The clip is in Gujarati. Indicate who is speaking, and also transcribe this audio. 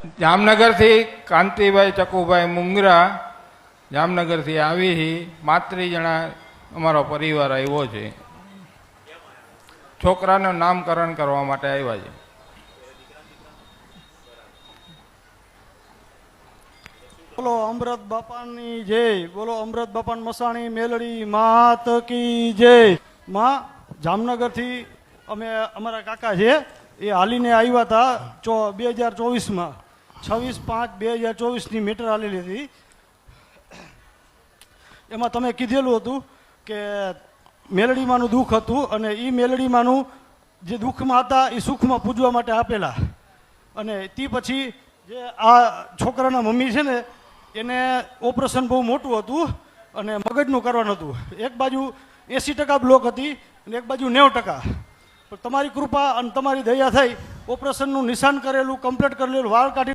Speaker 1: જામનગરથી કાંતિભાઈ ચકુભાઈ મુંગરા જામનગરથી આવી 35 જણા અમારો પરિવાર આવ્યો છે. છોકરાનું નામકરણ કરવા માટે આવ્યા છે.
Speaker 2: બોલો અમૃત બાપાની જય. બોલો અમૃત બાપા મસાણી મેલડી માત કી જય. માં જામનગરથી અમે અમારા કાકા છે એ હાલીને આવ્યા હતા 2024માં 26/5/2024ની મીટર હાલેલી હતી. એમાં તમે કીધેલું હતું કે મેલડીમાંનું દુઃખ હતું અને એ મેલડીમાંનું જે દુઃખમાં હતા એ સુખમાં પૂજવા માટે આપેલા. અને તે પછી જે આ છોકરાના મમ્મી છે ને એને ઓપરેશન બહુ મોટું હતું અને મગજનું કરવાનું હતું. એક બાજુ 80% બ્લોક હતી અને એક બાજુ 90%. પણ તમારી કૃપા અને તમારી દયા થઈ ઓપરેશનનું નિશાન કરેલું, કમ્પ્લીટ કરેલું, વાળ કાઢી